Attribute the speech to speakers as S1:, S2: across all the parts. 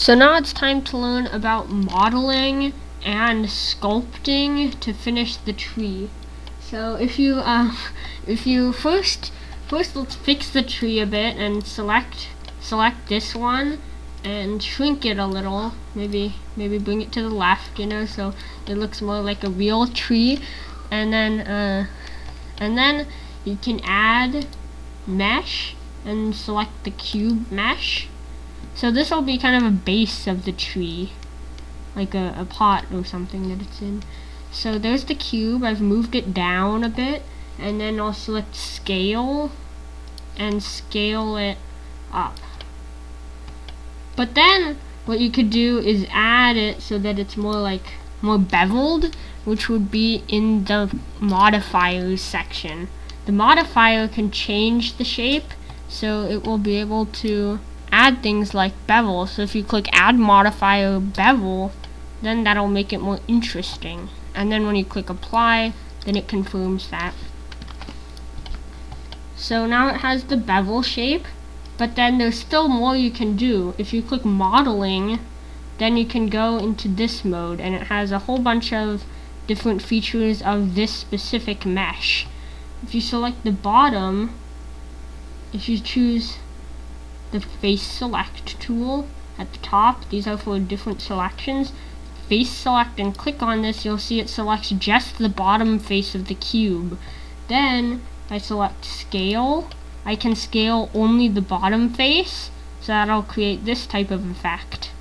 S1: So now it's time to learn about modeling and sculpting to finish the tree. So if you first let's fix the tree a bit and select this one and shrink it a little. Maybe bring it to the left, so it looks more like a real tree. And then you can add mesh and select the cube mesh. So this will be kind of a base of the tree, like a pot or something that it's in. So there's the cube. I've moved it down a bit, and then I'll select scale and scale it up. But then what you could do is add it so that it's more beveled, which would be in the modifiers section. The modifier can change the shape, so it will be able to add things like bevel. So if you click add modifier bevel, then that'll make it more interesting. And then when you click apply, then it confirms that. So now it has the bevel shape, but then there's still more you can do. If you click modeling, then you can go into this mode, and it has a whole bunch of different features of this specific mesh. If you select the bottom, if you choose the face select tool at the top, these are for different selections. Face select and click on this, you'll see it selects just the bottom face of the cube. Then if I select scale, I can scale only the bottom face, so that'll create this type of effect.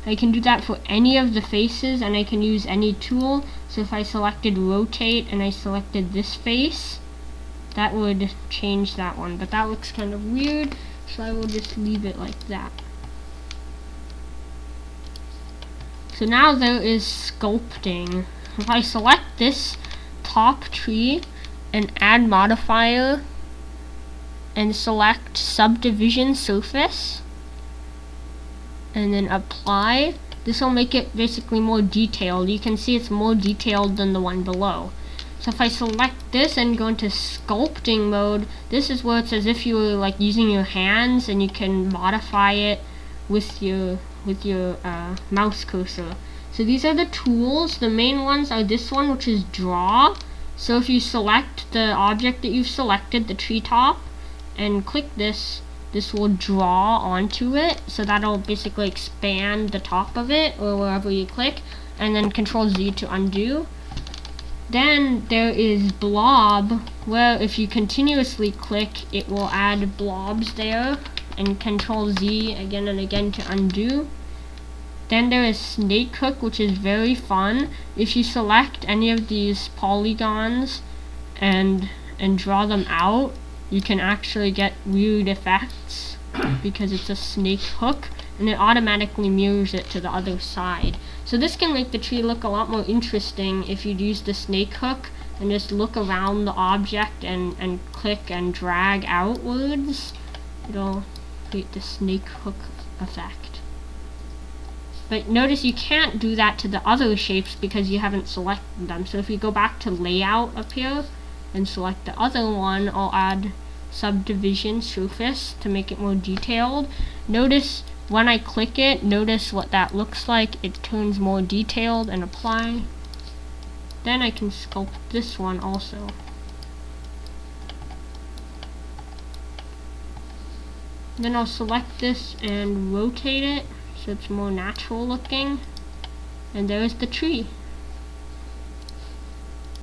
S1: I can do that for any of the faces, and I can use any tool. So if I selected rotate and I selected this face, that would change that one, but that looks kind of weird, so I will just leave it like that. So now there is sculpting. If I select this top tree and add modifier and select subdivision surface and then apply, this will make it basically more detailed. You can see it's more detailed than the one below. So if I select this and go into sculpting mode, this is where it's as if you were using your hands, and you can modify it with your mouse cursor. So these are the tools. The main ones are this one, which is draw. So if you select the object that you've selected, the treetop, and click this, this will draw onto it. So that'll basically expand the top of it or wherever you click, and then Control Z to undo. Then there is blob, where if you continuously click, it will add blobs there, and Control Z again and again to undo. Then there is snake hook, which is very fun. If you select any of these polygons and draw them out, you can actually get weird effects because it's a snake hook, and it automatically mirrors it to the other side. So this can make the tree look a lot more interesting if you use the snake hook and just look around the object and click and drag outwards. It'll create the snake hook effect. But notice you can't do that to the other shapes because you haven't selected them. So if you go back to layout up here and select the other one, I'll add subdivision surface to make it more detailed. Notice when I click it, notice what that looks like. It turns more detailed, and apply. Then I can sculpt this one also. Then I'll select this and rotate it so it's more natural looking. And there's the tree.